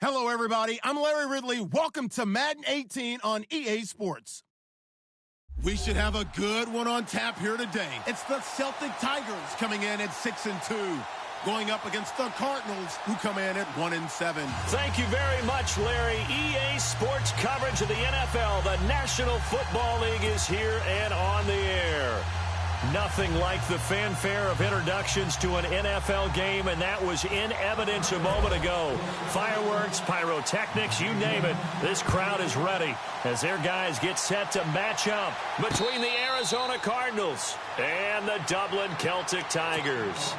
Hello, everybody. I'm Larry Ridley. Welcome to Madden 18 on EA Sports. We should have a good one on tap here today. It's the Celtic Tigers coming in at 6-2, going up against the Cardinals, who come in at 1-7. Thank you very much, Larry. EA Sports coverage of the NFL. The National Football League is here and on the air. Nothing like the fanfare of introductions to an NFL game, and that was in evidence a moment ago. Fireworks, pyrotechnics, you name it. This crowd is ready as their guys get set to match up between the Arizona Cardinals and the Dublin Celtic Tigers.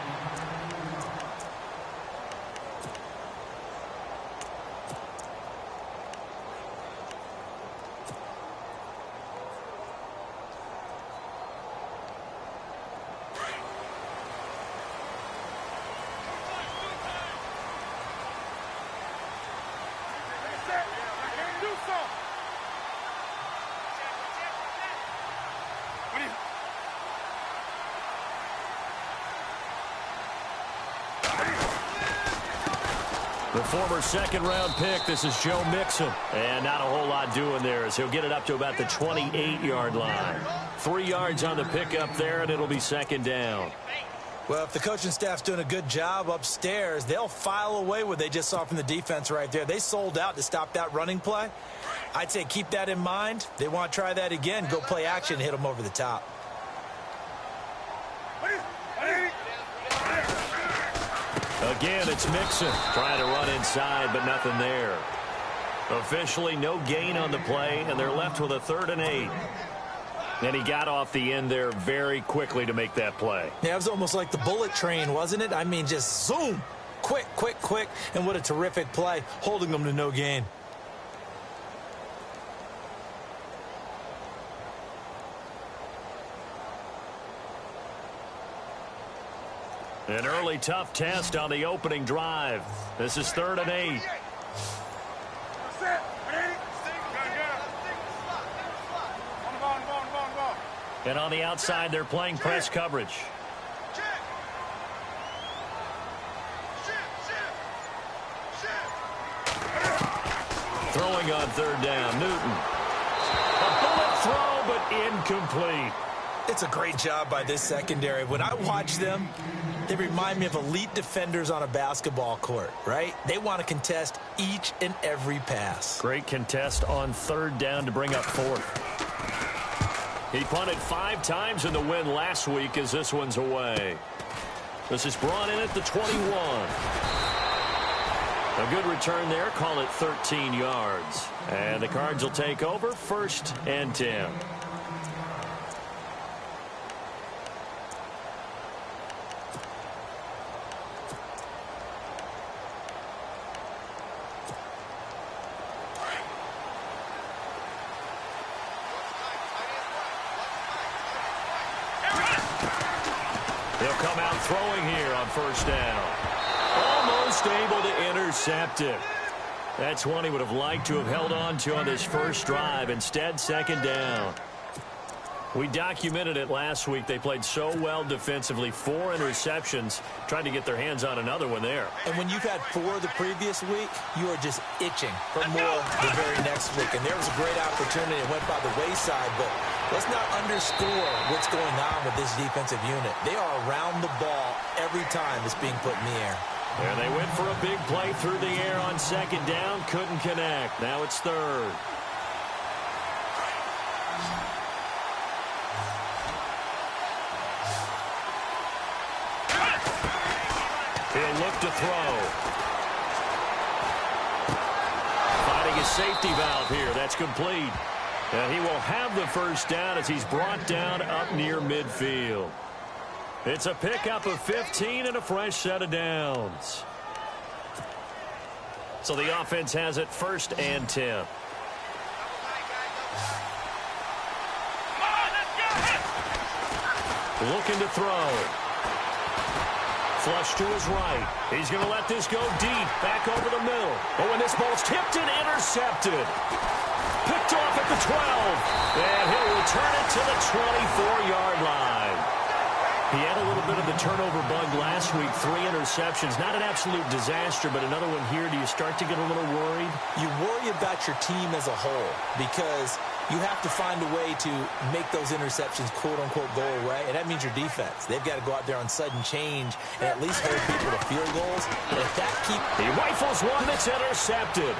The former second-round pick, this is Joe Mixon. And not a whole lot doing there as he'll get it up to about the 28-yard line. 3 yards on the pickup there, and it'll be second down. Well, if the coaching staff's doing a good job upstairs, they'll file away what they just saw from the defense right there. They sold out to stop that running play. I'd say keep that in mind. They want to try that again, go play action, hit them over the top. Again, it's Mixon trying to run inside, but nothing there. Officially, no gain on the play, and they're left with a 3rd and 8. And he got off the end there very quickly to make that play. Yeah, it was almost like the bullet train, wasn't it? I mean, just zoom, quick, quick, quick, and what a terrific play, holding them to no gain. An early tough test on the opening drive. This is 3rd and 8. And on the outside, they're playing press coverage. Throwing on 3rd down, Newton. A bullet throw, but incomplete. It's a great job by this secondary. When I watch them, they remind me of elite defenders on a basketball court, right? They want to contest each and every pass. Great contest on 3rd down to bring up 4th. He punted 5 times in the win last week as this one's away. This is brought in at the 21. A good return there, call it 13 yards. And the Cards will take over 1st and 10. They'll come out throwing here on 1st down. Almost able to intercept it. That's one he would have liked to have held on to on this first drive. Instead, 2nd down. We documented it last week. They played so well defensively. 4 interceptions. Tried to get their hands on another one there. And when you've had 4 the previous week, you are just itching for more the very next week. And there was a great opportunity. It went by the wayside, but let's not underscore what's going on with this defensive unit. They are around the ball every time it's being put in the air. And they went for a big play through the air on 2nd down. Couldn't connect. Now it's 3rd. He'll look to throw. Finding a safety valve here. That's complete. And he will have the 1st down as he's brought down up near midfield. It's a pickup of 15 and a fresh set of downs. So the offense has it 1st and 10. Looking to throw. Flush to his right. He's going to let this go deep. Back over the middle. Oh, and this ball's tipped and intercepted. Picked off at the 12. And he'll return it to the 24-yard line. He had a little bit of the turnover bug last week, 3 interceptions. Not an absolute disaster, but another one here. Do you start to get a little worried? You worry about your team as a whole because you have to find a way to make those interceptions, quote-unquote, go away, and that means your defense. They've got to go out there on sudden change and at least hold people to field goals. And if that He rifles one that's intercepted.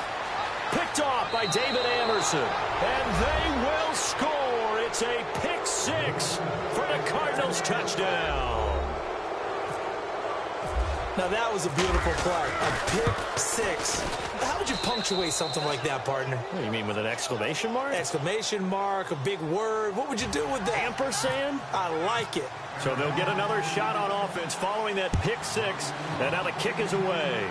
Picked off by David Anderson. And they will score. It's a pick 6 for the Cardinals touchdown. Now that was a beautiful play. A pick 6. How would you punctuate something like that, partner? What do you mean, with an exclamation mark? Exclamation mark, a big word. What would you do with that? Ampersand? I like it. So they'll get another shot on offense following that pick 6. And now the kick is away.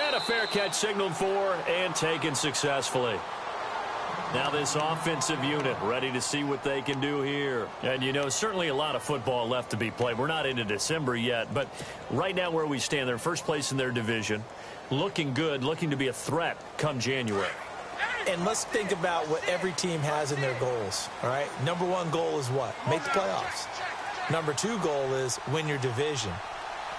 And a fair catch signaled for and taken successfully. Now this offensive unit ready to see what they can do here. And, you know, certainly a lot of football left to be played. We're not into December yet, but right now where we stand, they're first place in their division. Looking good, looking to be a threat come January. And let's think about what every team has in their goals, all right? Number 1 goal is what? Make the playoffs. Number 2 goal is win your division.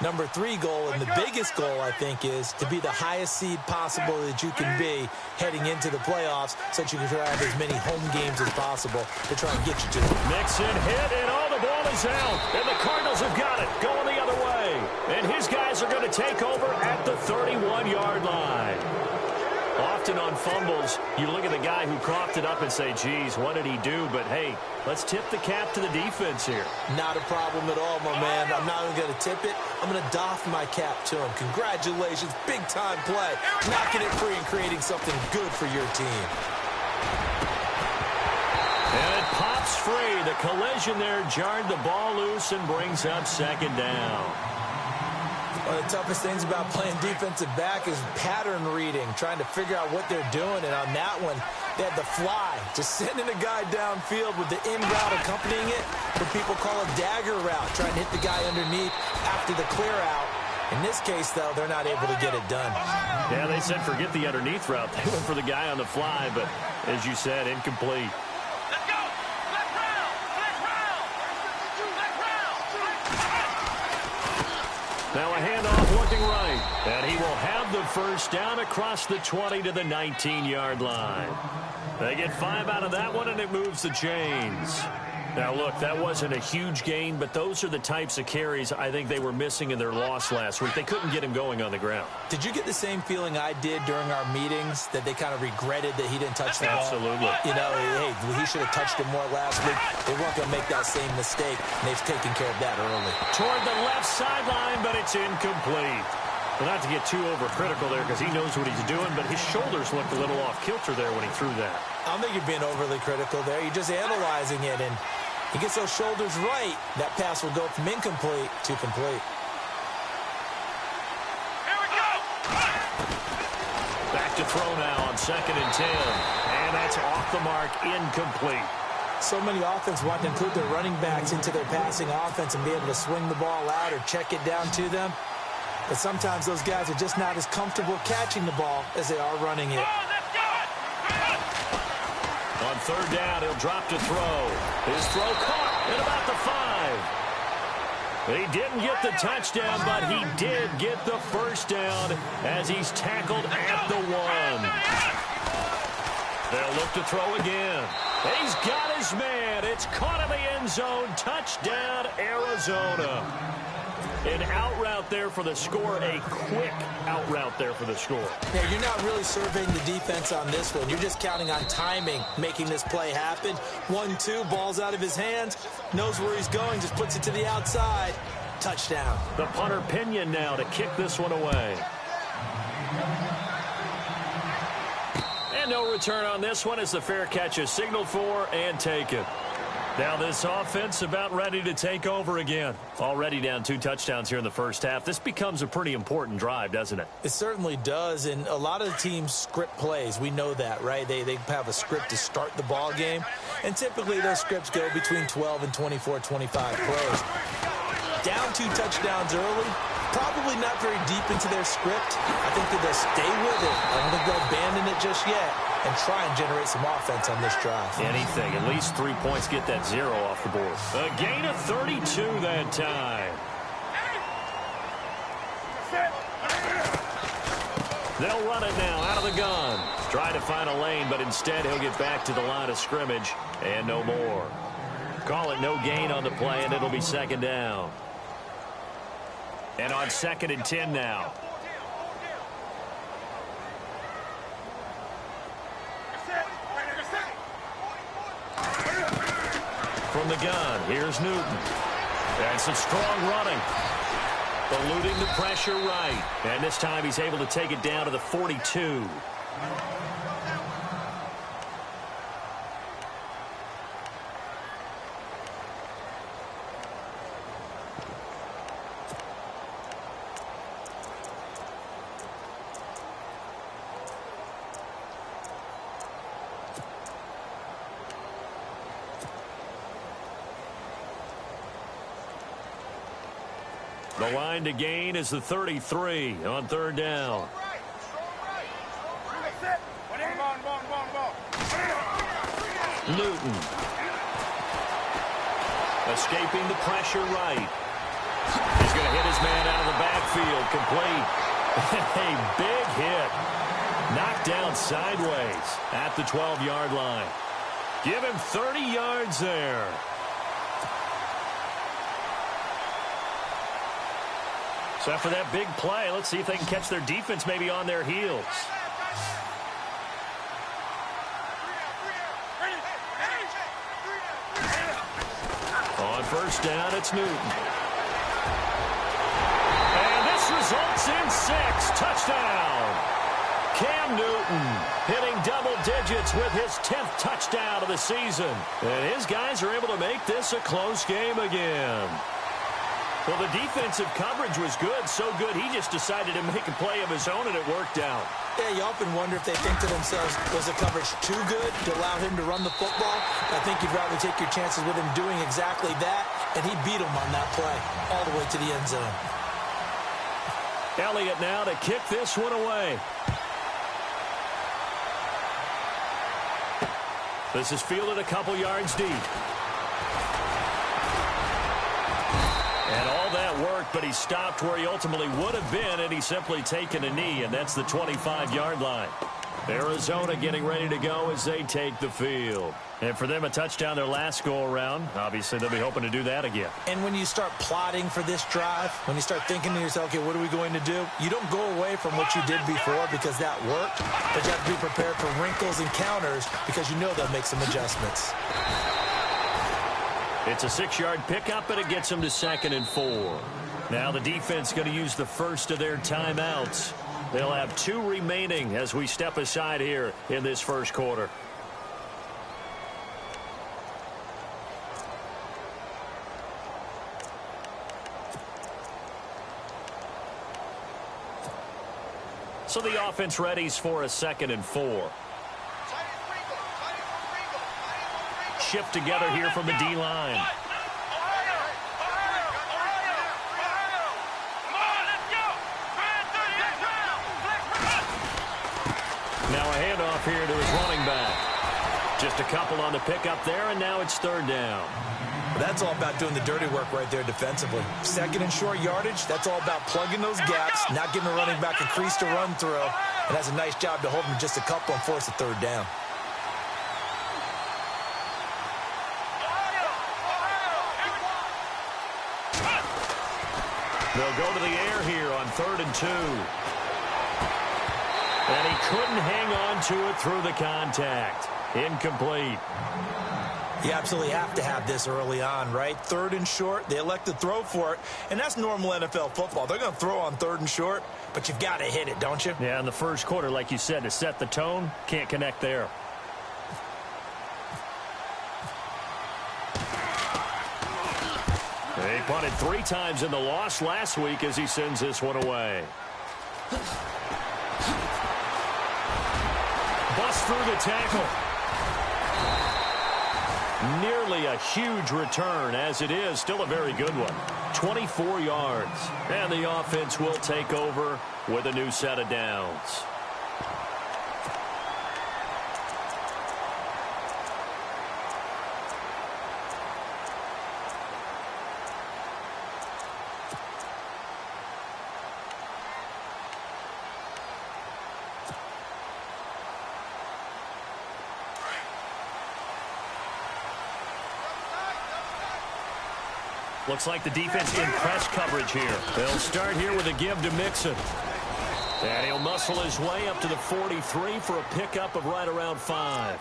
Number 3 goal, and the biggest goal, I think, is to be the highest seed possible that you can be heading into the playoffs so that you can try to have as many home games as possible to try and get you to it. Mixon hit, and all the ball is out. And the Cardinals have got it going the other way. And his guys are going to take over at the 31-yard line. Often on fumbles, you look at the guy who coughed it up and say, geez, what did he do? But, hey, let's tip the cap to the defense here. Not a problem at all, my man. I'm not even going to tip it. I'm going to doff my cap to him. Congratulations. Big-time play. Knocking it free and creating something good for your team. And it pops free. The collision there jarred the ball loose and brings up second down. One of the toughest things about playing defensive back is pattern reading, trying to figure out what they're doing. And on that one, they had the fly, just sending a guy downfield with the in route accompanying it, what people call a dagger route, trying to hit the guy underneath after the clear out. In this case, though, they're not able to get it done. Yeah, they said forget the underneath route. They went for the guy on the fly, but as you said, incomplete. Now a handoff looking right, and he will have the first down across the 20 to the 19-yard line. They get 5 out of that one, and it moves the chains. Now, look, that wasn't a huge gain, but those are the types of carries I think they were missing in their loss last week. They couldn't get him going on the ground. Did you get the same feeling I did during our meetings, that they kind of regretted that he didn't touch the ball? Absolutely. You know, hey, he should have touched it more last week. They weren't going to make that same mistake, and they've taken care of that early. Toward the left sideline, but it's incomplete. Well, not to get too overcritical there because he knows what he's doing, but his shoulders looked a little off kilter there when he threw that. I don't think you're being overly critical there. You're just analyzing it, and he gets those shoulders right. That pass will go from incomplete to complete. Here we go! Back to throw now on 2nd and 10. And that's off the mark, incomplete. So many offense want to include their running backs into their passing offense and be able to swing the ball out or check it down to them. But sometimes those guys are just not as comfortable catching the ball as they are running it. On 3rd down, he'll drop to throw. His throw caught at about the 5. He didn't get the touchdown, but he did get the first down as he's tackled at the 1. They'll look to throw again. He's got his man. It's caught in the end zone. Touchdown, Arizona. An out route there for the score, a quick out route there for the score. Yeah, you're not really surveying the defense on this one. You're just counting on timing, making this play happen. 1-2, ball's out of his hands, knows where he's going, just puts it to the outside. Touchdown. The punter Pinion now to kick this one away. And no return on this one as the fair catch is signaled for and taken. Now this offense about ready to take over again. Already down 2 touchdowns here in the first half. This becomes a pretty important drive, doesn't it? It certainly does, and a lot of the teams script plays. We know that, right? They have a script to start the ball game, and typically those scripts go between 12 and 24, 25 plays. Down 2 touchdowns early, probably not very deep into their script. I think that they'll stay with it. I don't think they'll abandon it just yet. and try and generate some offense on this drive. Anything. At least 3 points, get that 0 off the board. A gain of 32 that time. They'll run it now out of the gun. Try to find a lane, but instead he'll get back to the line of scrimmage and no more. Call it no gain on the play, and it'll be second down. And on 2nd and 10 now. From the gun, here's Newton. And some strong running. Eluding the pressure right. And this time he's able to take it down to the 42. The line to gain is the 33 on 3rd down. Newton. Escaping the pressure right. He's going to hit his man out of the backfield. Complete. A big hit. Knocked down sideways at the 12-yard line. Give him 30 yards there. So after that big play, let's see if they can catch their defense maybe on their heels. On 1st down, it's Newton. And this results in 6. Touchdown. Cam Newton hitting double digits with his 10th touchdown of the season. And his guys are able to make this a close game again. Well, the defensive coverage was good, so good he just decided to make a play of his own, and it worked out. Yeah, you often wonder if they think to themselves, was the coverage too good to allow him to run the football? I think you'd rather take your chances with him doing exactly that, and he beat him on that play all the way to the end zone. Elliott now to kick this one away. This is fielded a couple yards deep. And all that worked, but he stopped where he ultimately would have been, and he's simply taken a knee, and that's the 25-yard line. Arizona getting ready to go as they take the field. And for them, a touchdown their last go-around. Obviously, they'll be hoping to do that again. And when you start plotting for this drive, when you start thinking to yourself, okay, what are we going to do? You don't go away from what you did before because that worked, but you have to be prepared for wrinkles and counters because you know they'll make some adjustments. It's a 6-yard pickup, and it gets them to 2nd and 4. Now the defense going to use the first of their timeouts. They'll have 2 remaining as we step aside here in this first quarter. So the offense readies for a 2nd and 4. Shift together here from the D-line. Now a handoff here to his running back. Just a couple on the pickup there, and now it's 3rd down. That's all about doing the dirty work right there defensively. 2nd and short yardage, that's all about plugging those gaps, not giving the running back a crease to run through. And that's a nice job to hold him just a couple and force a 3rd down. They'll go to the air here on 3rd and 2. And he couldn't hang on to it through the contact. Incomplete. You absolutely have to have this early on, right? 3rd and short, they elect to throw for it, and that's normal NFL football. They're going to throw on 3rd and short, but you've got to hit it, don't you? Yeah, in the first quarter, like you said, to set the tone, can't connect there. They punted 3 times in the loss last week as he sends this one away. Bust through the tackle. Nearly a huge return, as it is still a very good one. 24 yards. And the offense will take over with a new set of downs. Looks like the defense in press coverage here. They'll start here with a give to Mixon. And he'll muscle his way up to the 43 for a pickup of right around 5.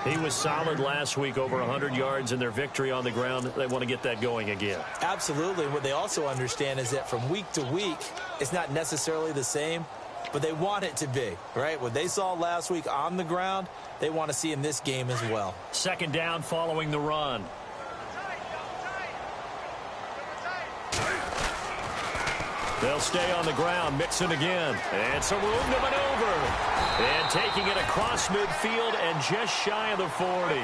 He was solid last week, over 100 yards in their victory on the ground. They want to get that going again. Absolutely. What they also understand is that from week to week, it's not necessarily the same, but they want it to be, right? What they saw last week on the ground, they want to see in this game as well. Second down following the run. They'll stay on the ground. Mixon again. And some room to maneuver. And taking it across midfield and just shy of the 40.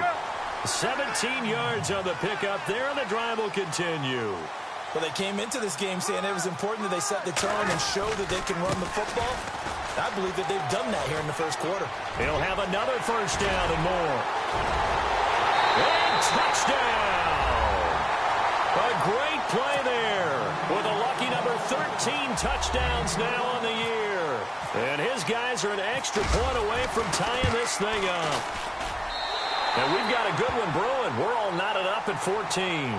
17 yards on the pickup there, and the drive will continue. Well, they came into this game saying it was important that they set the tone and show that they can run the football. I believe that they've done that here in the first quarter. He'll have another first down and more. And touchdown! A great play there with a lucky number 13 touchdowns now on the year. And his guys are an extra point away from tying this thing up. And we've got a good one brewing. We're all knotted up at 14.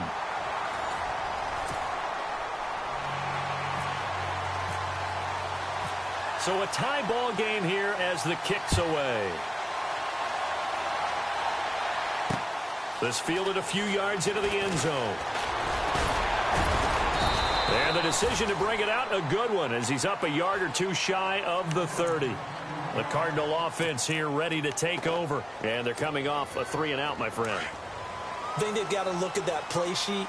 So a tie ball game here as the kick's away. This fielded a few yards into the end zone. And the decision to bring it out, a good one, as he's up a yard or two shy of the 30. The Cardinal offense here ready to take over. And they're coming off a 3-and-out, my friend. I think they've got to look at that play sheet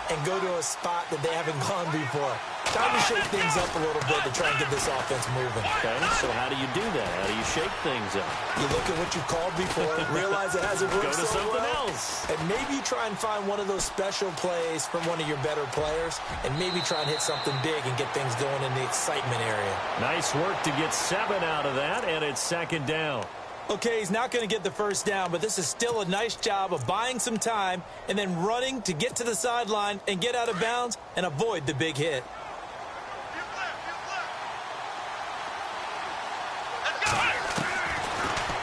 and go to a spot that they haven't gone before. Time to shake things up a little bit to try and get this offense moving. Okay, so how do you do that? How do you shake things up? You look at what you called before, realize it hasn't worked Go to so something well, else. and maybe try and find one of those special plays from one of your better players, and maybe try and hit something big and get things going in the excitement area. Nice work to get 7 out of that, and it's second down. Okay, he's not going to get the first down, but this is still a nice job of buying some time and then running to get to the sideline and get out of bounds and avoid the big hit.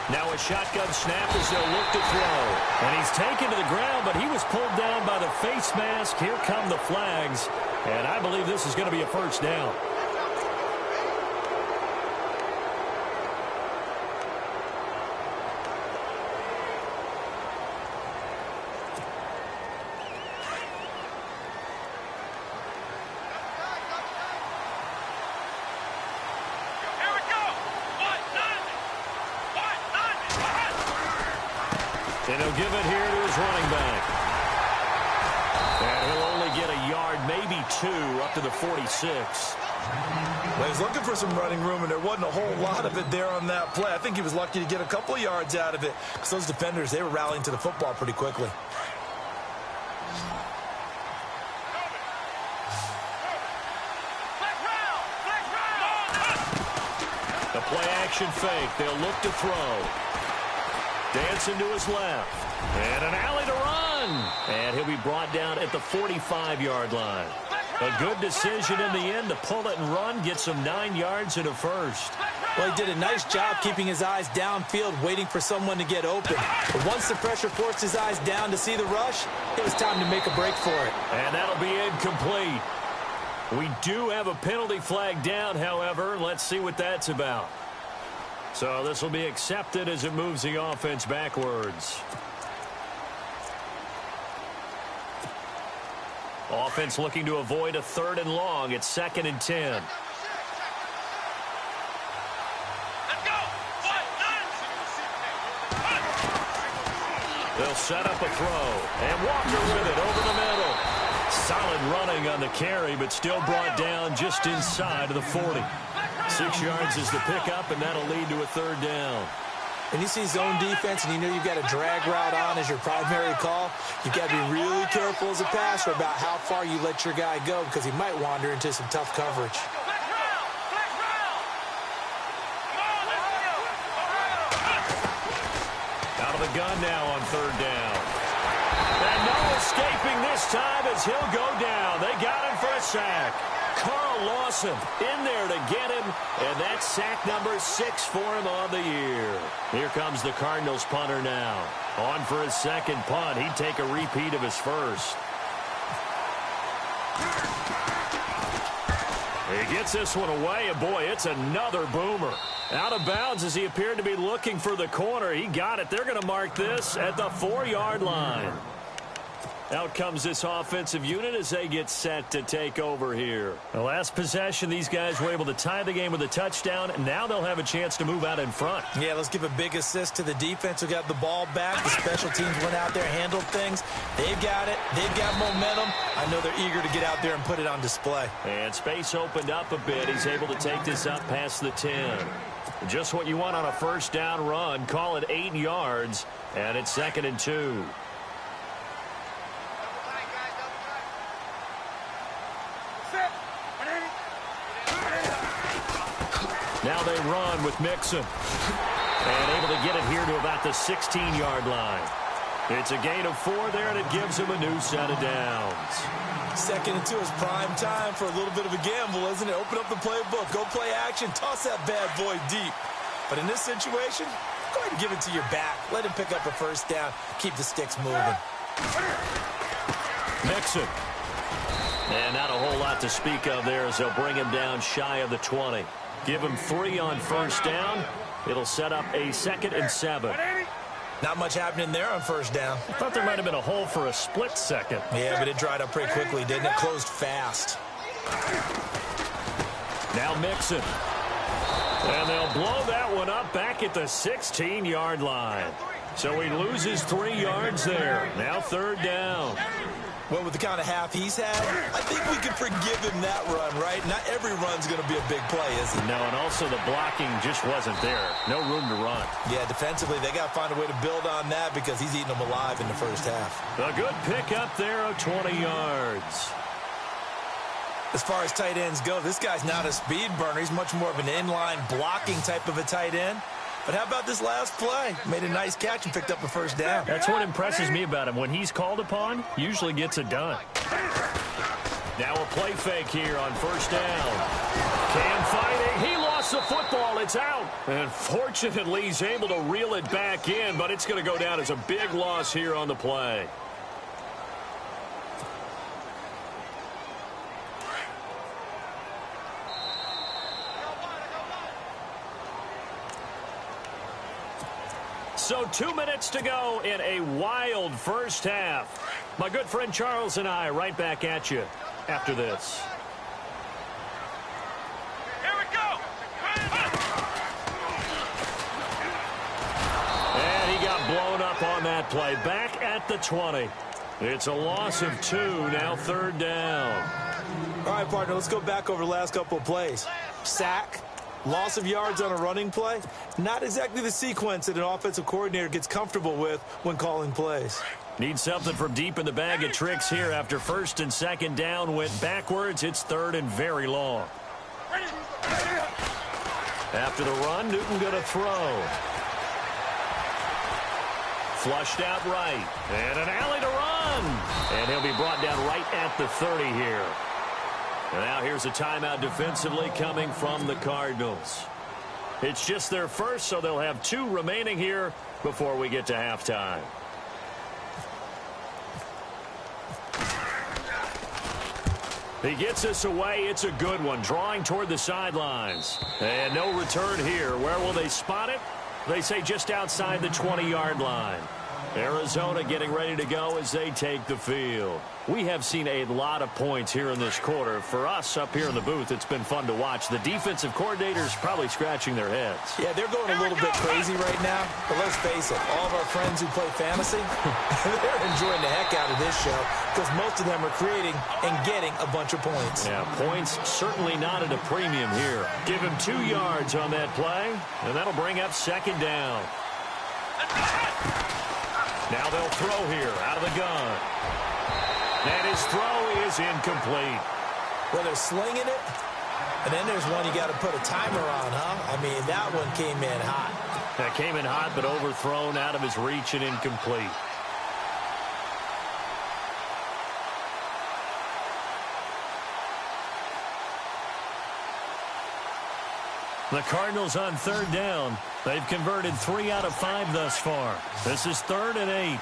Now a shotgun snap as they'll look to throw. And he's taken to the ground, but he was pulled down by the face mask. Here come the flags. And I believe this is going to be a first down. And he'll give it here to his running back. And he'll only get a yard, maybe 2, up to the 46. Well, he's looking for some running room, and there wasn't a whole lot of it there on that play. I think he was lucky to get a couple of yards out of it, because those defenders, they were rallying to the football pretty quickly. The play-action fake. They'll look to throw. Dancing to his left. And an alley to run. And he'll be brought down at the 45-yard line. A good decision in the end to pull it and run. Gets him 9 yards and a first. Well, he did a nice job keeping his eyes downfield, waiting for someone to get open. But once the pressure forced his eyes down to see the rush, it was time to make a break for it. And that'll be incomplete. We do have a penalty flag down, however. Let's see what that's about. So this will be accepted as it moves the offense backwards. Offense looking to avoid a 3rd and long. It's 2nd and 10. They'll set up a throw. And Walker with it over the middle. Solid running on the carry, but still brought down just inside of the 40. 6 yards is the pickup, and that'll lead to a 3rd down. When you see zone defense and you know you've got a drag route on as your primary call, you've got to be really careful as a passer about how far you let your guy go, because he might wander into some tough coverage. Out of the gun now on 3rd down. And no escaping this time as he'll go down. They got him for a sack. Carl Lawson in there to get him, and that's sack number 6 for him on the year. Here comes the Cardinals punter now. On for his second punt. He'd take a repeat of his first. He gets this one away, and boy, it's another boomer. Out of bounds as he appeared to be looking for the corner. He got it. They're going to mark this at the 4-yard line. Out comes this offensive unit as they get set to take over here. The last possession, these guys were able to tie the game with a touchdown, and now they'll have a chance to move out in front. Yeah, let's give a big assist to the defense who got the ball back. The special teams went out there, handled things. They've got it. They've got momentum. I know they're eager to get out there and put it on display. And space opened up a bit. He's able to take this up past the 10. Just what you want on a first down run. Call it 8 yards, and it's 2nd and 2. Now they run with Mixon. And able to get it here to about the 16-yard line. It's a gain of 4 there, and it gives him a new set of downs. 2nd and 2 is prime time for a little bit of a gamble, isn't it? Open up the playbook, go play action, toss that bad boy deep. But in this situation, go ahead and give it to your back. Let him pick up a first down, keep the sticks moving. Mixon. And not a whole lot to speak of there as they'll bring him down shy of the 20. Give him 3 on first down. It'll set up a 2nd and 7. Not much happening there on first down. I thought there might have been a hole for a split second. Yeah, but it dried up pretty quickly, didn't it? Closed fast. Now Mixon. And they'll blow that one up back at the 16-yard line. So he loses 3 yards there. Now 3rd down. Well, with the kind of half he's had, I think we can forgive him that run, right? Not every run's going to be a big play, is it? No, and also the blocking just wasn't there. No room to run. Yeah, defensively, they got to find a way to build on that because he's eating them alive in the first half. A good pickup there of 20 yards. As far as tight ends go, this guy's not a speed burner. He's much more of an inline blocking type of a tight end. But how about this last play? Made a nice catch and picked up a first down. That's what impresses me about him. When he's called upon, usually gets it done. Now a play fake here on first down. Cam fighting. He lost the football. It's out. And fortunately, he's able to reel it back in, but it's going to go down as a big loss here on the play. So 2 minutes to go in a wild first half. My good friend Charles and I right back at you after this. Here we go. And he got blown up on that play. Back at the 20. It's a loss of 2. Now 3rd down. All right, partner, let's go back over the last couple of plays. Sack. Loss of yards on a running play, not exactly the sequence that an offensive coordinator gets comfortable with when calling plays. Need something from deep in the bag of tricks here after 1st and 2nd down went backwards. It's 3rd and very long. After the run, Newton going to throw. Flushed out right. And an alley to run. And he'll be brought down right at the 30 here. Now here's a timeout defensively coming from the Cardinals. It's just their first, so they'll have 2 remaining here before we get to halftime. He gets this away. It's a good one. Drawing toward the sidelines. And no return here. Where will they spot it? They say just outside the 20-yard line. Arizona getting ready to go as they take the field. We have seen a lot of points here in this quarter. For us up here in the booth, it's been fun to watch. The defensive coordinators probably scratching their heads. Yeah, they're going a little bit crazy right now. But let's face it, all of our friends who play fantasy, they're enjoying the heck out of this show because most of them are creating and getting a bunch of points. Yeah, points certainly not at a premium here. Give him 2 yards on that play, and that'll bring up 2nd down. Now they'll throw here out of the gun. And his throw is incomplete. Well, they're slinging it, and then there's one you got to put a timer on, huh? I mean, that one came in hot. That came in hot, but overthrown out of his reach and incomplete. The Cardinals on 3rd down. They've converted 3 out of 5 thus far. This is 3rd and 8.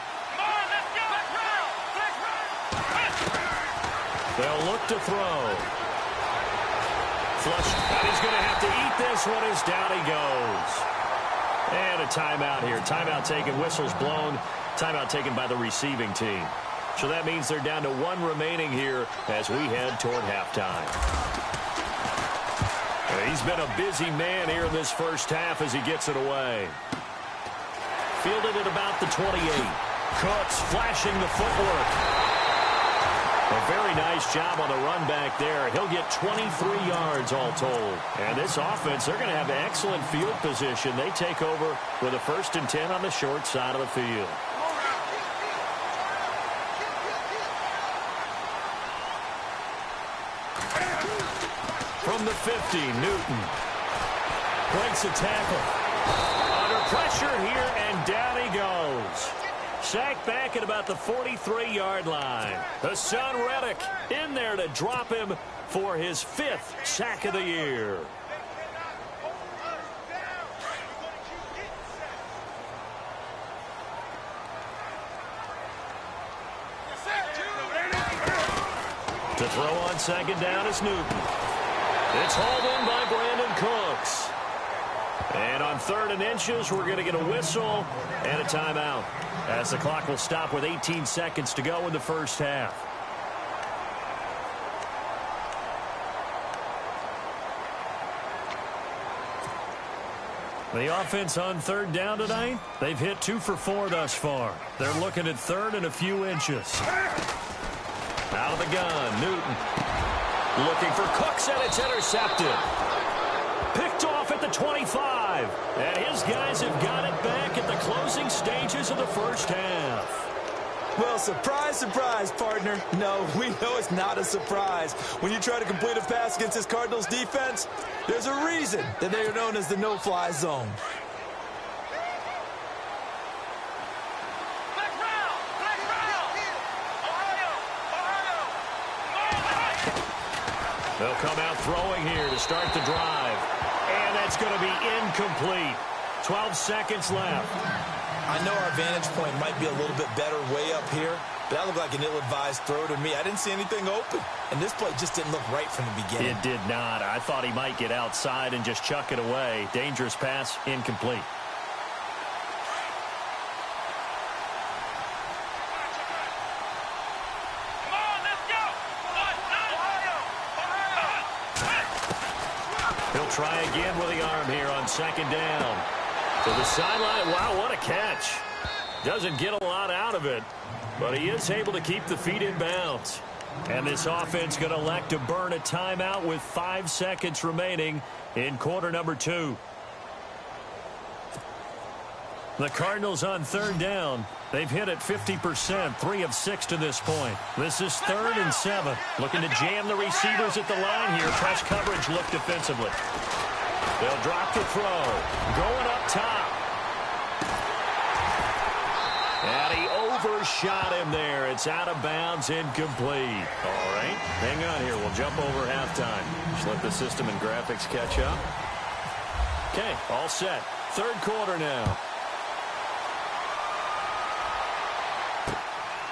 They'll look to throw. Flush, and he's going to have to eat this one as down he goes. And a timeout here. Timeout taken, whistles blown. Timeout taken by the receiving team. So that means they're down to 1 remaining here as we head toward halftime. He's been a busy man here in this first half as he gets it away. Fielded at about the 28. Cooks flashing the footwork. A very nice job on the run back there. He'll get 23 yards all told. And this offense, they're going to have excellent field position. They take over with a 1st and 10 on the short side of the field. From the 50, Newton breaks a tackle. Under pressure here, and down he goes. Sacked back at about the 43-yard line. Hassan Reddick in there to drop him for his 5th sack of the year. To throw on 2nd down is Newton. It's hauled in by Brandon Cooks. And on 3rd and inches, we're going to get a whistle and a timeout, as the clock will stop with 18 seconds to go in the first half. The offense on 3rd down tonight, they've hit 2 for 4 thus far. They're looking at 3rd and a few inches. Out of the gun, Newton. Looking for Cooks, and it's intercepted. Picked off at the 25. And his guys have got it back at the closing stages of the first half. Well, surprise, surprise, partner. No, we know it's not a surprise. When you try to complete a pass against this Cardinals defense, there's a reason that they are known as the no-fly zone. They'll come out throwing here to start the drive. And that's going to be incomplete. 12 seconds left. I know our vantage point might be a little bit better way up here, but that looked like an ill-advised throw to me. I didn't see anything open, and this play just didn't look right from the beginning. It did not. I thought he might get outside and just chuck it away. Dangerous pass, incomplete. He'll try again with the arm here on 2nd down. To the sideline. Wow, what a catch. Doesn't get a lot out of it, but he is able to keep the feet in bounds. And this offense going to elect to burn a timeout with 5 seconds remaining in quarter number 2. The Cardinals on 3rd down. They've hit it 50%, 3 of 6 to this point. This is 3rd and 7. Looking to jam the receivers at the line here. Press coverage look defensively. They'll drop to throw. Going up top. And he overshot him there. It's out of bounds, incomplete. All right, hang on here. We'll jump over halftime. Just let the system and graphics catch up. Okay, all set. 3rd quarter now.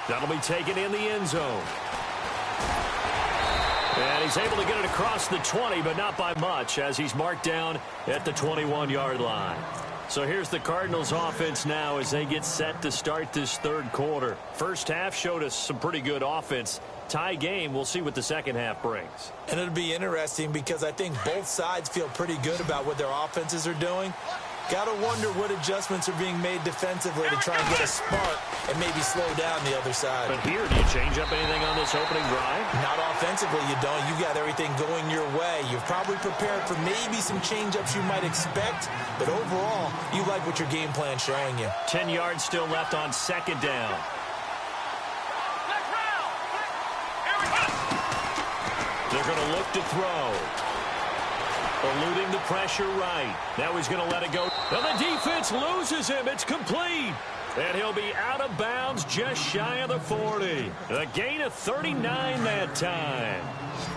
That'll be taken in the end zone. And he's able to get it across the 20, but not by much, as he's marked down at the 21-yard line. So here's the Cardinals offense now as they get set to start this 3rd quarter. First half showed us some pretty good offense. Tie game, we'll see what the second half brings. And it'll be interesting because I think both sides feel pretty good about what their offenses are doing. Got to wonder what adjustments are being made defensively to try and get a spark and maybe slow down the other side. But here, do you change up anything on this opening drive? Not offensively, you don't. You got everything going your way. You've probably prepared for maybe some change-ups you might expect, but overall, you like what your game plan's showing you. 10 yards still left on 2nd down. They're going to look to throw. Eluding the pressure right. Now he's going to let it go. Well, the defense loses him. It's complete. And he'll be out of bounds just shy of the 40. A gain of 39 that time.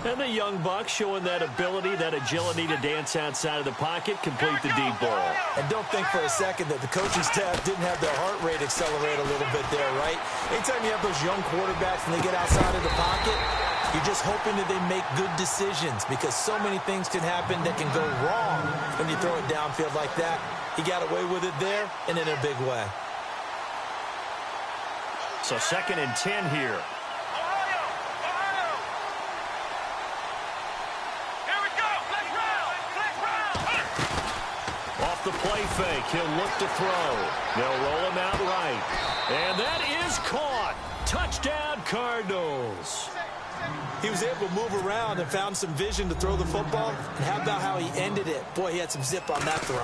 And the young buck showing that ability, that agility to dance outside of the pocket, complete the deep ball. And don't think for a second that the coaching staff didn't have their heart rate accelerate a little bit there, right? Anytime you have those young quarterbacks and they get outside of the pocket, you're just hoping that they make good decisions because so many things can happen that can go wrong when you throw it downfield like that. He got away with it there and in a big way. So 2nd and 10 here. Off the play fake, he'll look to throw. They'll roll him out right. And that is caught. Touchdown, Cardinals. He was able to move around and found some vision to throw the football. And how about how he ended it? Boy, he had some zip on that throw.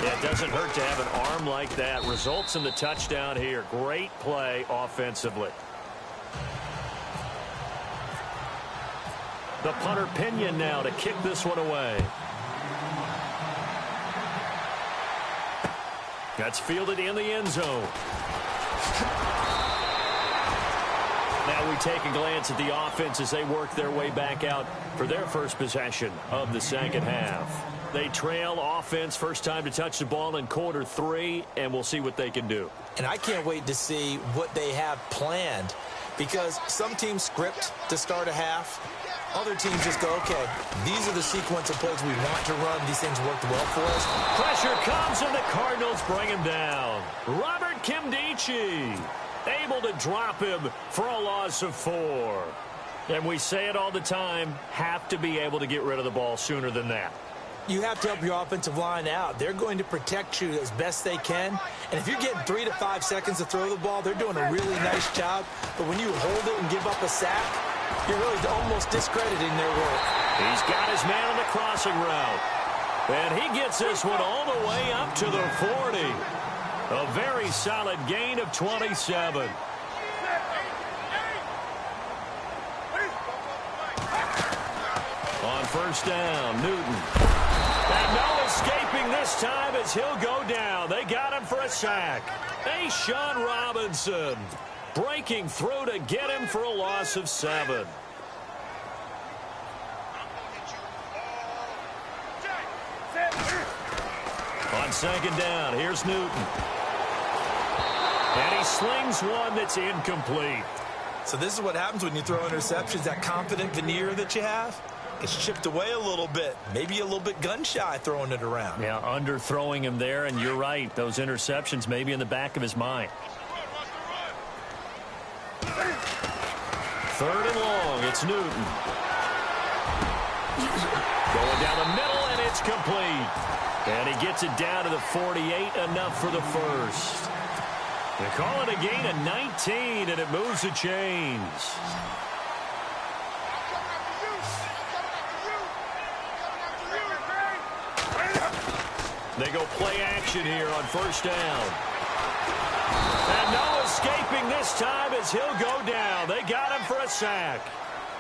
Yeah, it doesn't hurt to have an arm like that. Results in the touchdown here. Great play offensively. The punter Pinion now to kick this one away. That's fielded in the end zone. Now we take a glance at the offense as they work their way back out for their first possession of the second half. They trail offense, first time to touch the ball in quarter 3, and we'll see what they can do. And I can't wait to see what they have planned because some teams script to start a half. Other teams just go, okay, these are the sequence of plays we want to run. These things worked well for us. Pressure comes and the Cardinals bring him down. Robert Kimdichie able to drop him for a loss of 4. And we say it all the time, have to be able to get rid of the ball sooner than that. You have to help your offensive line out. They're going to protect you as best they can. And if you're getting 3 to 5 seconds to throw the ball, they're doing a really nice job. But when you hold it and give up a sack, you're really almost discrediting their work. He's got his man on the crossing route. And he gets this one all the way up to the 40. A very solid gain of 27. On first down, Newton. And no escaping this time as he'll go down. They got him for a sack. Sean Robinson breaking through to get him for a loss of 7. On second down, here's Newton. And he slings one that's incomplete. So this is what happens when you throw interceptions. That confident veneer that you have gets chipped away a little bit. Maybe a little bit gun-shy throwing it around. Yeah, underthrowing him there, and you're right. Those interceptions may be in the back of his mind. 3rd and long, it's Newton. Going down the middle, and it's complete. And he gets it down to the 48, enough for the first. They call it a gain of 19, and it moves the chains. They go play action here on first down. And no escaping this time as he'll go down. They got him for a sack.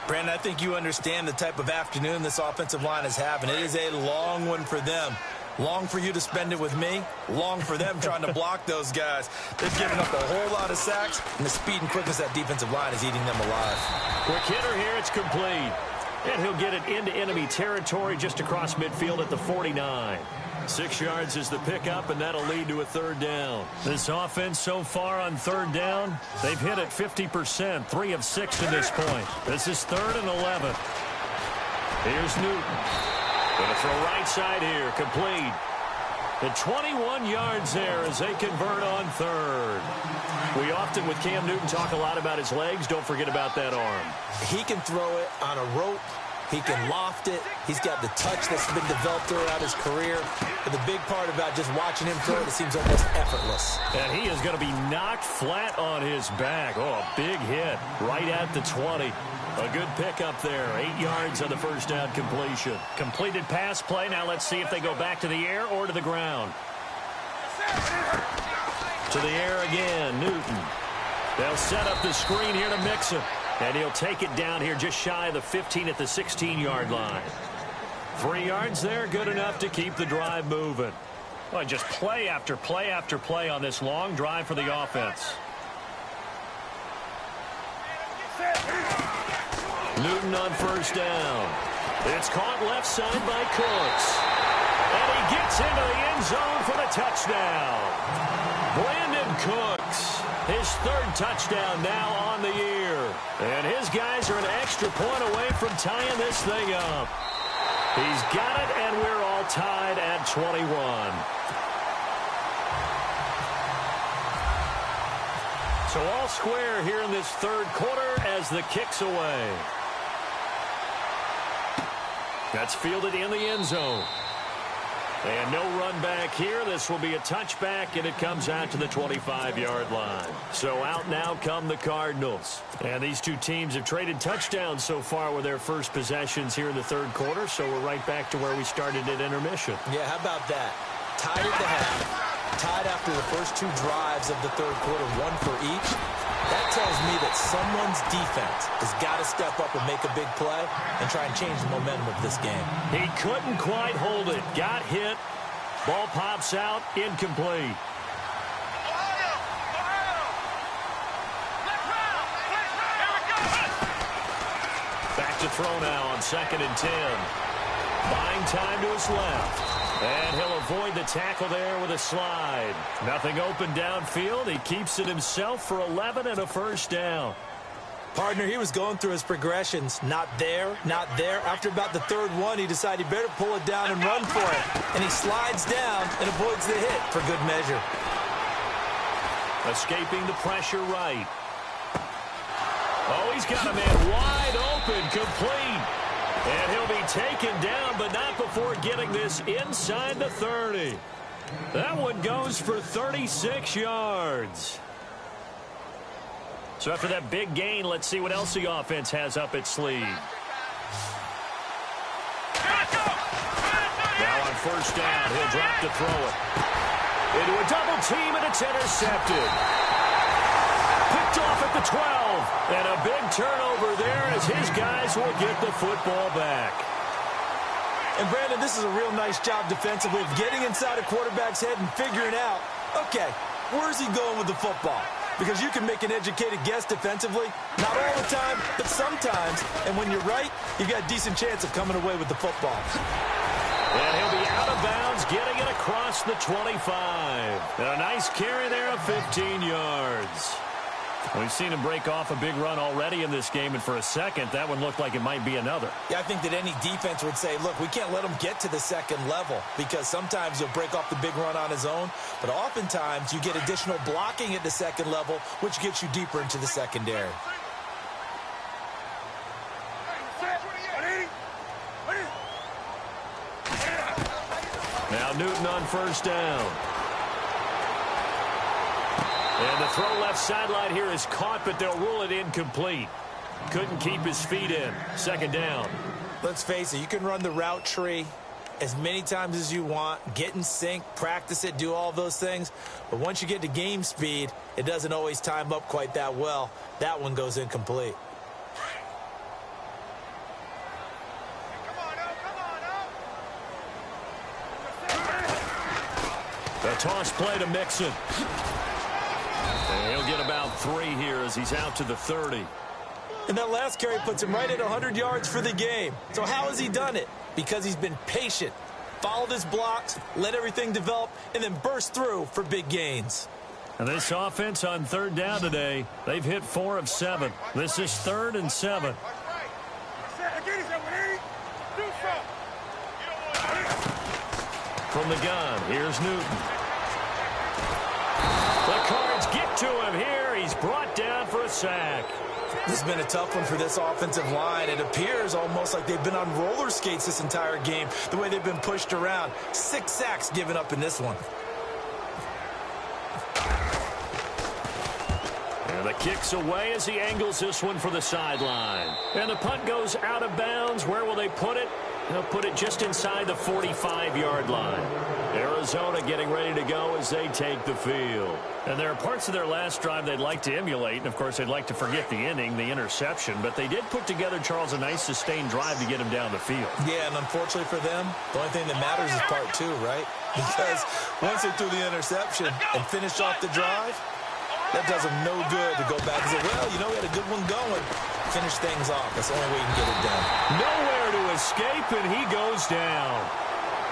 Brandon, I think you understand the type of afternoon this offensive line is having. It is a long one for them. Long for you to spend it with me. Long for them trying to block those guys. They've given up a whole lot of sacks, and the speed and quickness of that defensive line is eating them alive. Quick hitter here, it's complete. And he'll get it into enemy territory just across midfield at the 49. 6 yards is the pickup, and that'll lead to a 3rd down. This offense so far on 3rd down, they've hit it 50%, 3 of 6 to this point. This is 3rd and 11. Here's Newton. Going to throw right side here, complete. The 21 yards there as they convert on 3rd. We often, with Cam Newton, talk a lot about his legs. Don't forget about that arm. He can throw it on a rope. He can loft it. He's got the touch that's been developed throughout his career. But the big part about just watching him throw it, it seems almost effortless. And he is going to be knocked flat on his back. Oh, a big hit right at the 20. A good pickup there. 8 yards on the first down completion. Completed pass play. Now let's see if they go back to the air or to the ground. To the air again, Newton. They'll set up the screen here to mix it. And he'll take it down here just shy of the 15 at the 16-yard line. 3 yards there, good enough to keep the drive moving. Well, just play after play after play on this long drive for the offense. Newton on first down. It's caught left side by Cooks. And he gets into the end zone for the touchdown. Brandon Cooks, his third touchdown now on the year. And his guys are an extra point away from tying this thing up. He's got it, and we're all tied at 21. So all square here in this third quarter as the kick's away. That's fielded in the end zone. And no run back here. This will be a touchback, and it comes out to the 25-yard line. So out now come the Cardinals. And these two teams have traded touchdowns so far with their first possessions here in the third quarter, so we're right back to where we started at intermission. Yeah, how about that? Tied at the half, tied after the first two drives of the third quarter, one for each. That tells me that someone's defense has got to step up and make a big play and try and change the momentum of this game. He couldn't quite hold it. Got hit. Ball pops out. Incomplete. Back to throw now on 2nd and 10. Buying time to his left. And he'll avoid the tackle there with a slide. Nothing open downfield. He keeps it himself for 11 and a first down. Partner, he was going through his progressions. Not there, not there. After about the third one, he decided he better pull it down and run for it. And he slides down and avoids the hit for good measure. Escaping the pressure right. Oh, he's got a man wide open, complete. And he'll be taken down, but not before getting this inside the 30. That one goes for 36 yards. So after that big gain, let's see what else the offense has up its sleeve. Now on first down, he'll drop to throw it. Into a double team, and it's intercepted. Picked off at the 12. And a big turnover there as his guys will get the football back. And, Brandon, this is a real nice job defensively of getting inside a quarterback's head and figuring out, okay, where's he going with the football? Because you can make an educated guess defensively. Not all the time, but sometimes. And when you're right, you got a decent chance of coming away with the football. And he'll be out of bounds, getting it across the 25. And a nice carry there of 15 yards. We've seen him break off a big run already in this game, and for a second, that one looked like it might be another. Yeah, I think that any defense would say, look, we can't let him get to the second level because sometimes he'll break off the big run on his own, but oftentimes you get additional blocking at the second level, which gets you deeper into the secondary. Now Newton on first down. And the throw left sideline here is caught, but they'll rule it incomplete. Couldn't keep his feet in. Second down. Let's face it, you can run the route tree as many times as you want, get in sync, practice it, do all those things. But once you get to game speed, it doesn't always time up quite that well. That one goes incomplete. The toss play to Mixon. And he'll get about 3 here as he's out to the 30. And that last carry puts him right at 100 yards for the game. So how has he done it? Because he's been patient, followed his blocks, let everything develop, and then burst through for big gains. And this offense on third down today, they've hit 4 of 7. This is 3rd and 7. From the gun, here's Newton. The Cards get to him here. He's brought down for a sack. This has been a tough one for this offensive line. It appears almost like they've been on roller skates this entire game, the way they've been pushed around. 6 sacks given up in this one. And the kick's away as he angles this one for the sideline. And the punt goes out of bounds. Where will they put it? They'll put it just inside the 45-yard line. Arizona getting ready to go as they take the field. And there are parts of their last drive they'd like to emulate, and of course they'd like to forget the inning, the interception, but they did put together, Charles, a nice sustained drive to get him down the field. Yeah, and unfortunately for them, the only thing that matters is part two, right? Because once they threw the interception and finished off the drive, that does them no good to go back and say, well, you know, we had a good one going. Finish things off. That's the only way you can get it done. Nowhere to escape, and he goes down.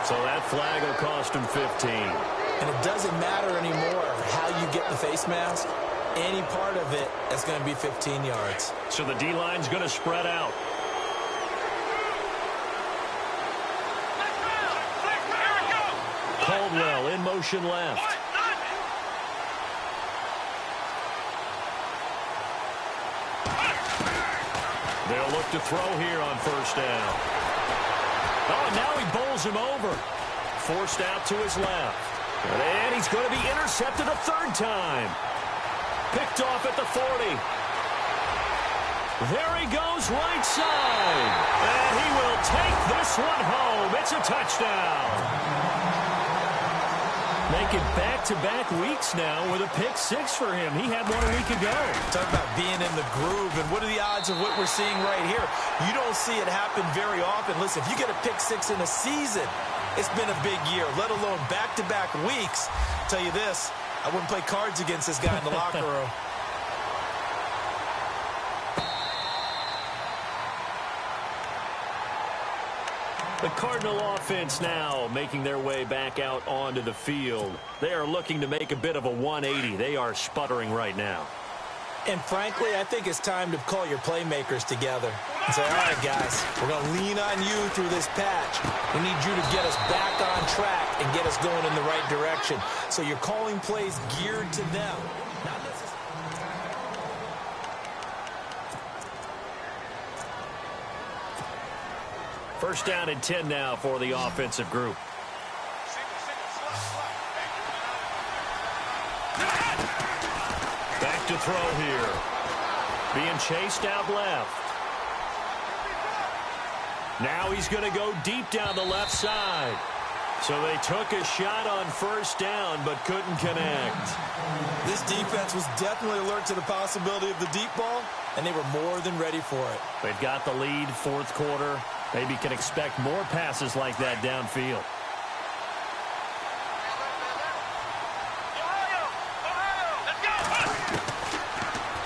So that flag will cost him 15. And it doesn't matter anymore how you get the face mask. Any part of it is going to be 15 yards. So the D-line's going to spread out. Caldwell in motion left. They'll look to throw here on first down. Oh, and now he bowls him over. Forced out to his left. And he's going to be intercepted a third time. Picked off at the 40. There he goes right side. And he will take this one home. It's a touchdown. Making back-to-back weeks now with a pick six for him. He had one a week ago. Talk about being in the groove, and what are the odds of what we're seeing right here? You don't see it happen very often. Listen, if you get a pick six in a season, it's been a big year, let alone back-to-back weeks. I'll tell you this, I wouldn't play cards against this guy in the locker room. The Cardinal offense now making their way back out onto the field. They are looking to make a bit of a 180. They are sputtering right now. And frankly, I think it's time to call your playmakers together and say, all right, guys, we're going to lean on you through this patch. We need you to get us back on track and get us going in the right direction. So you're calling plays geared to them. Not necessarily. First down and 10 now for the offensive group. Back to throw here. Being chased out left. Now he's going to go deep down the left side. So they took a shot on first down but couldn't connect. This defense was definitely alert to the possibility of the deep ball, and they were more than ready for it. They've got the lead, fourth quarter. Maybe can expect more passes like that downfield.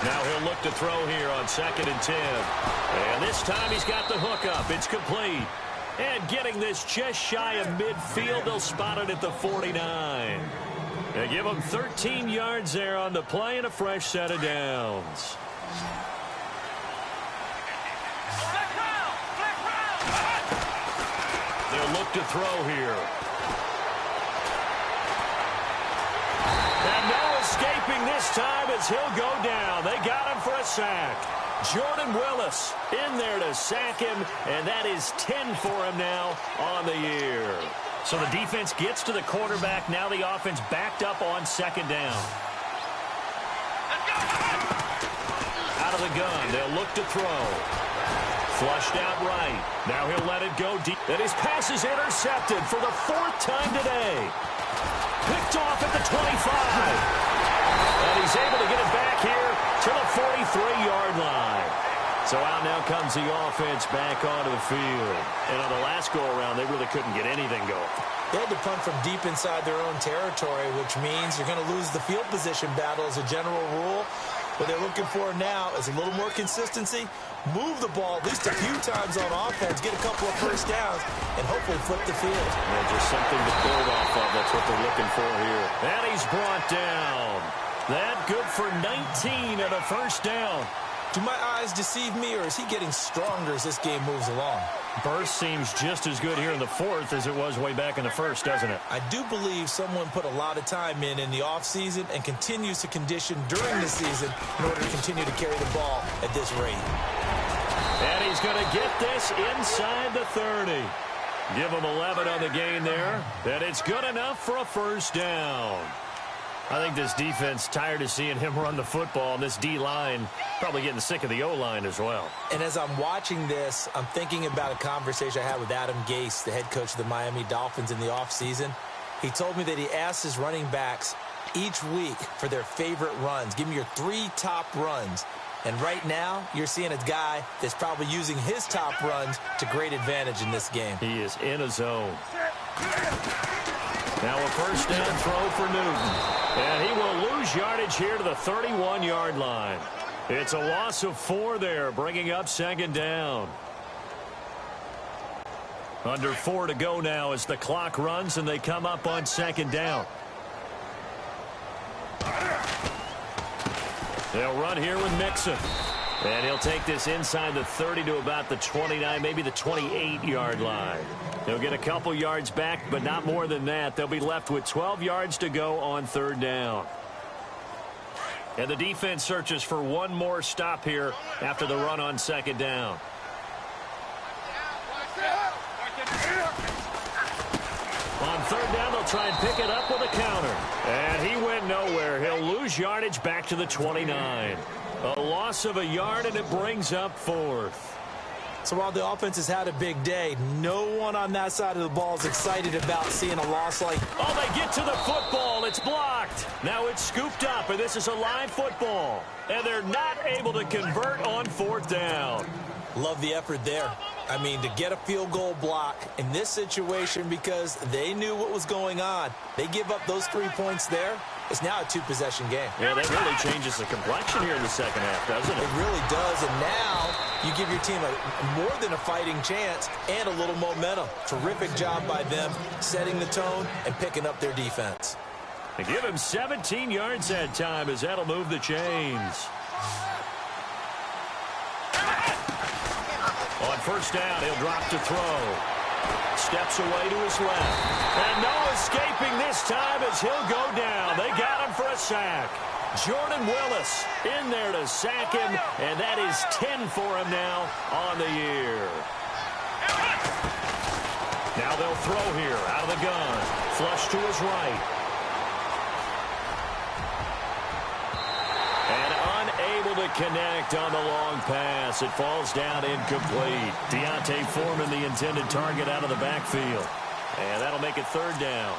Now he'll look to throw here on 2nd and 10. And this time he's got the hook up. It's complete. And getting this just shy of midfield, they'll spot it at the 49. They give him 13 yards there on the play and a fresh set of downs. They'll look to throw here. And no escaping this time as he'll go down. They got him for a sack. Jordan Willis in there to sack him, and that is 10 for him now on the year. So the defense gets to the quarterback. Now the offense backed up on 2nd down. Out of the gun, they'll look to throw. Flushed out right. Now he'll let it go deep. And his pass is intercepted for the 4th time today. Picked off at the 25. And he's able to get it back here to the 43-yard line. So out now comes the offense back onto the field. And on the last go-around, they really couldn't get anything going. They had to punt from deep inside their own territory, which means you're going to lose the field position battle as a general rule. What they're looking for now is a little more consistency, move the ball at least a few times on offense, get a couple of first downs, and hopefully flip the field. Yeah, just something to build off of. That's what they're looking for here. And he's brought down. That good for 19 and a first down. Do my eyes deceive me, or is he getting stronger as this game moves along? Burst seems just as good here in the 4th as it was way back in the 1st, doesn't it? I do believe someone put a lot of time in the offseason and continues to condition during the season in order to continue to carry the ball at this rate. And he's going to get this inside the 30. Give him 11 on the gain there. And it's good enough for a first down. I think this defense tired of seeing him run the football, and this D-line probably getting sick of the O-line as well. And as I'm watching this, I'm thinking about a conversation I had with Adam Gase, the head coach of the Miami Dolphins in the offseason. He told me that he asked his running backs each week for their favorite runs. Give me your 3 top runs. And right now, you're seeing a guy that's probably using his top runs to great advantage in this game. He is in a zone. Now a first down throw for Newton. And he will lose yardage here to the 31-yard line. It's a loss of 4 there, bringing up second down. Under 4 to go now as the clock runs and they come up on second down. They'll run here with Mixon. And he'll take this inside the 30 to about the 29, maybe the 28-yard line. They'll get a couple yards back, but not more than that. They'll be left with 12 yards to go on third down. And the defense searches for one more stop here after the run on second down. On third down, they'll try and pick it up with a counter. And he went nowhere. He'll lose yardage back to the 29. A loss of a yard, and it brings up 4th. So while the offense has had a big day, no one on that side of the ball is excited about seeing a loss like... Oh, they get to the football. It's blocked. Now it's scooped up, and this is a live football. And they're not able to convert on fourth down. Love the effort there. I mean, to get a field goal block in this situation because they knew what was going on. They give up those 3 points there. It's now a 2-possession game. Yeah, that really changes the complexion here in the second half, doesn't it? It really does, and now you give your team more than a fighting chance and a little momentum. Terrific job by them setting the tone and picking up their defense. They give him 17 yards that time as that'll move the chains. On first down, he'll drop to throw. Steps away to his left. And no escaping this time as he'll go down. They got him for a sack. Jordan Willis in there to sack him, and that is 10 for him now on the year. Now they'll throw here out of the gun. Flush to his right. And unable to connect on the long pass. It falls down incomplete. Deontay Foreman, the intended target, out of the backfield. And that'll make it third down.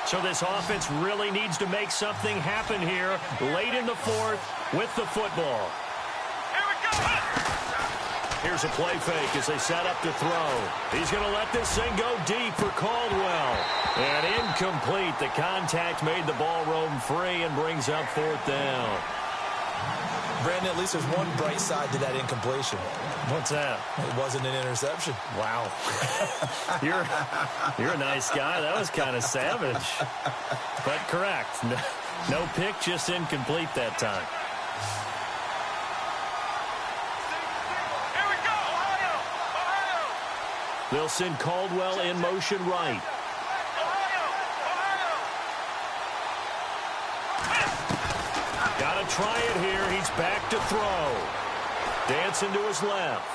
So this offense really needs to make something happen here late in the fourth with the football. Here's a play fake as they set up to throw. He's going to let this thing go deep for Caldwell. And incomplete. The contact made the ball roam free and brings up fourth down. Brandon, at least there's one bright side to that incompletion. What's that? It wasn't an interception. Wow. You're a nice guy. That was kind of savage. But correct. No pick, just incomplete that time. Here we go, Ohio! They'll send Caldwell in motion right. Got to try it here. He's back to throw. Dancing to his left.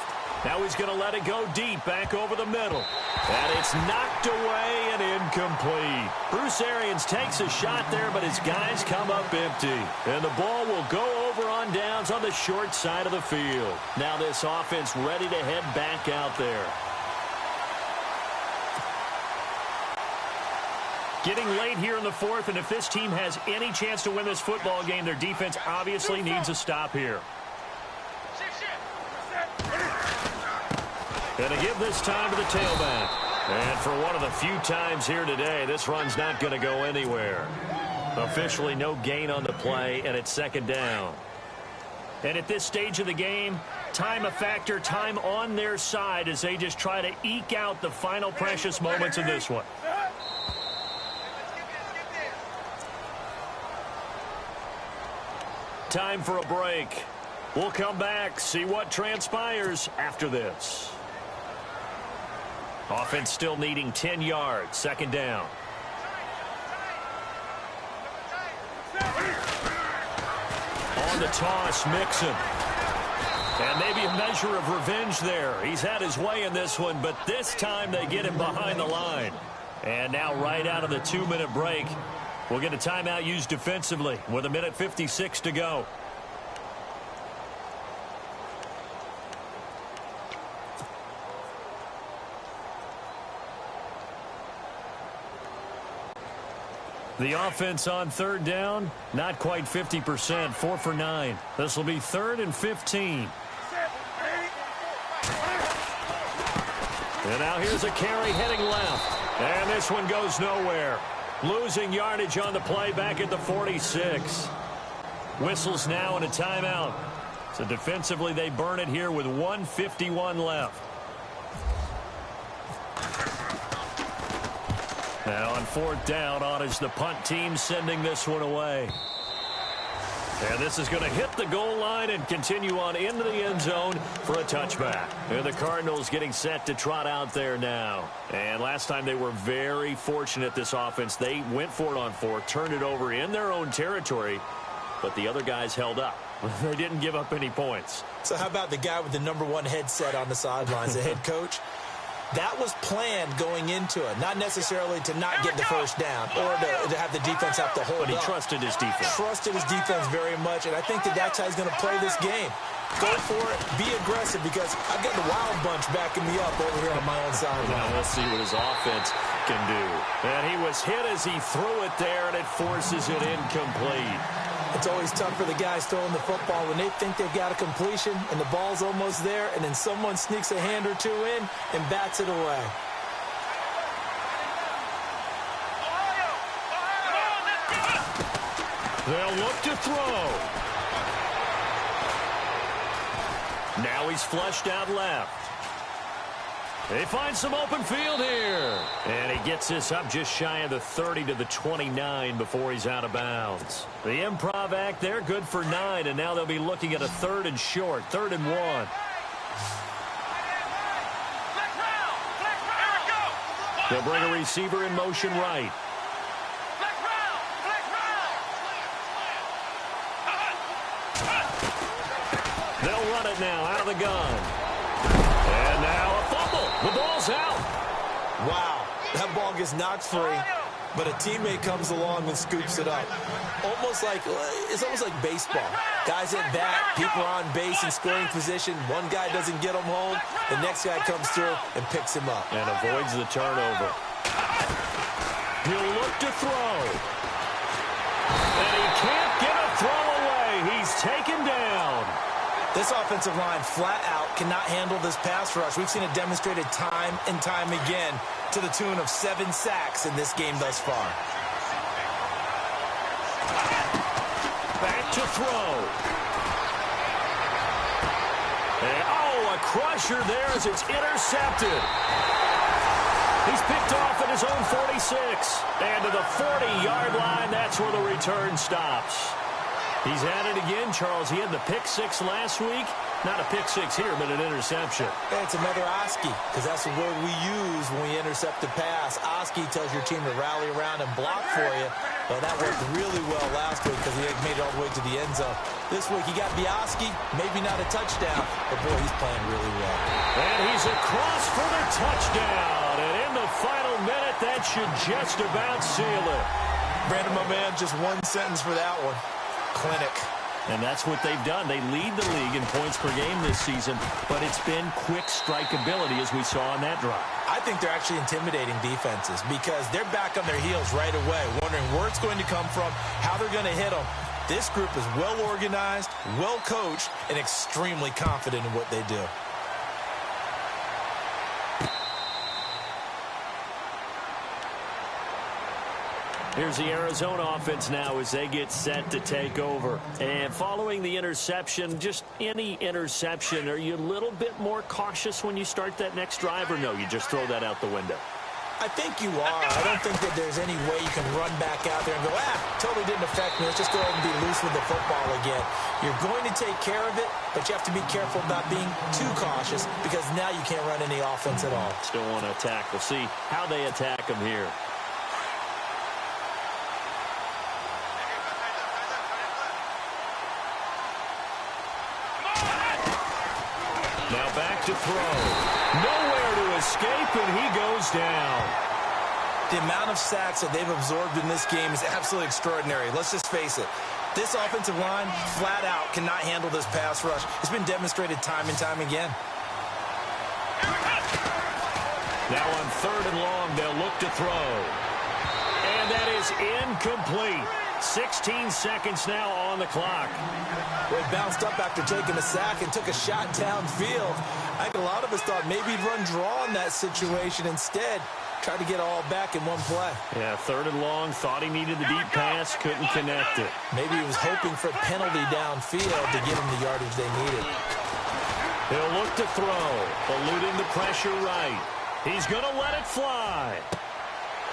Now he's going to let it go deep back over the middle. And it's knocked away and incomplete. Bruce Arians takes a shot there, but his guys come up empty. And the ball will go over on downs on the short side of the field. Now this offense ready to head back out there. Getting late here in the fourth, and if this team has any chance to win this football game, their defense obviously needs a stop here. Going to give this time to the tailback. And for one of the few times here today, this run's not going to go anywhere. Officially no gain on the play, and it's second down. And at this stage of the game, time a factor, time on their side as they just try to eke out the final precious moments of this one. Time for a break. We'll come back, see what transpires after this. Offense still needing 10 yards. Second down. On the toss, Mixon. And maybe a measure of revenge there. He's had his way in this one, but this time they get him behind the line. And now right out of the 2-minute break, we'll get a timeout used defensively with 1:56 to go. The offense on third down, not quite 50%, 4 for 9. This will be 3rd and 15. And now here's a carry heading left. And this one goes nowhere. Losing yardage on the play back at the 46. Whistles now and a timeout. So defensively they burn it here with 1:51 left. Now on 4th down, on is the punt team sending this one away. And this is going to hit the goal line and continue on into the end zone for a touchback. And the Cardinals getting set to trot out there now. And last time they were very fortunate, this offense. They went for it on 4, turned it over in their own territory, but the other guys held up. They didn't give up any points. So how about the guy with the #1 headset on the sidelines, the head coach? That was planned going into it, not necessarily to not get the first down or to have the defense have to hold up. But he trusted his defense. Trusted his defense very much, and I think that's how he's going to play this game. Go for it, be aggressive, because I've got the wild bunch backing me up over here on my own side. Now we'll see what his offense can do. And he was hit as he threw it there, and it forces it incomplete. It's always tough for the guys throwing the football when they think they've got a completion and the ball's almost there, and then someone sneaks a hand or two in and bats it away. They'll look to throw. Now he's flushed out left. They find some open field here. And he gets this up just shy of the 30 to the 29 before he's out of bounds. The improv act there, good for 9, and now they'll be looking at a 3rd and short, 3rd and 1. They'll bring a receiver in motion right. They'll run it now out of the gun. And now a fumble. The ball's out. Wow, that ball gets knocked free, but a teammate comes along and scoops it up. It's almost like baseball. Guys at bat, people are on base in scoring position. One guy doesn't get him home. The next guy comes through and picks him up. And avoids the turnover. He'll look to throw. And he can't get a throw away. He's taken down. This offensive line flat out cannot handle this pass rush. We've seen it demonstrated time and time again to the tune of 7 sacks in this game thus far. Back to throw. And, a crusher there as it's intercepted. He's picked off at his own 46. And to the 40-yard line, that's where the return stops. He's at it again, Charles. He had the pick 6 last week. Not a pick 6 here, but an interception. It's another Oski, because that's the word we use when we intercept the pass. Oski tells your team to rally around and block for you. Well, that worked really well last week because he made it all the way to the end zone. This week he got the Oski, maybe not a touchdown, but boy, he's playing really well. And he's across for the touchdown. And in the final minute, that should just about seal it. Brandon, my man, just one sentence for that one. Clinic. And that's what they've done. They lead the league in points per game this season, but it's been quick strikeability as we saw on that drive. I think they're actually intimidating defenses because they're back on their heels right away, wondering where it's going to come from, how they're going to hit them. This group is well organized, well coached, and extremely confident in what they do. Here's the Arizona offense now as they get set to take over. And following the interception, just any interception, are you a little bit more cautious when you start that next drive, or no, you just throw that out the window? I think you are. I don't think that there's any way you can run back out there and go, totally didn't affect me. Let's just go ahead and be loose with the football again. You're going to take care of it, but you have to be careful about being too cautious because now you can't run any offense at all. Still want to attack. We'll see how they attack them here. Now back to throw. Nowhere to escape, and he goes down. The amount of sacks that they've absorbed in this game is absolutely extraordinary. Let's just face it. This offensive line, flat out, cannot handle this pass rush. It's been demonstrated time and time again. Now on 3rd and long, they'll look to throw. And that is incomplete. 16 seconds now on the clock. Well, he bounced up after taking a sack and took a shot downfield. I think a lot of us thought maybe he'd run draw in that situation. Instead, tried to get it all back in one play. Yeah, 3rd and long, thought he needed the deep pass, couldn't connect it. Maybe he was hoping for a penalty downfield to give him the yardage they needed. He'll look to throw, eluding the pressure right. He's going to let it fly.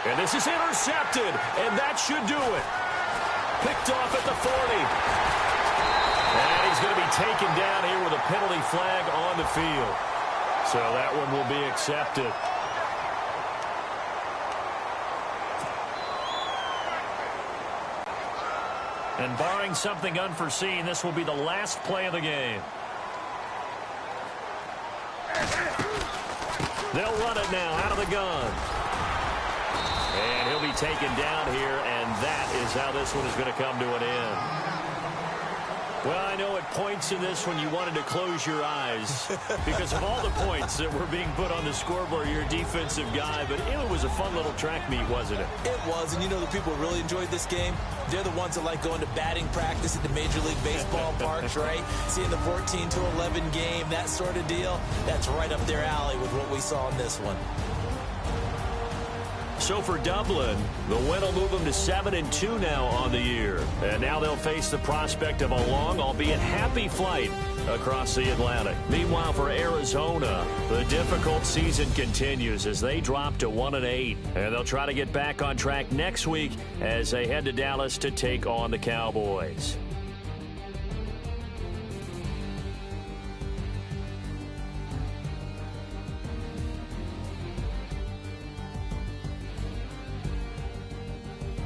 And this is intercepted, and that should do it. Picked off at the 40. And he's going to be taken down here with a penalty flag on the field. So that one will be accepted. And barring something unforeseen, this will be the last play of the game. They'll run it now out of the gun. And he'll be taken down here, and that is how this one is going to come to an end. Well, I know at points in this one you wanted to close your eyes because of all the points that were being put on the scoreboard. You're a defensive guy, but it was a fun little track meet, wasn't it? It was, and you know the people who really enjoyed this game? They're the ones that like going to batting practice at the Major League Baseball parks, right? Seeing the 14-11 game, that sort of deal, that's right up their alley with what we saw in this one. So for Dublin, the win will move them to 7-2 now on the year. And now they'll face the prospect of a long, albeit happy flight across the Atlantic. Meanwhile, for Arizona, the difficult season continues as they drop to 1-8. And they'll try to get back on track next week as they head to Dallas to take on the Cowboys.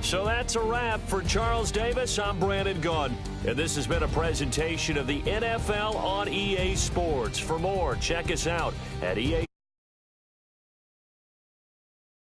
So that's a wrap. For Charles Davis, I'm Brandon Gunn. And this has been a presentation of the NFL on EA Sports. For more, check us out at EA.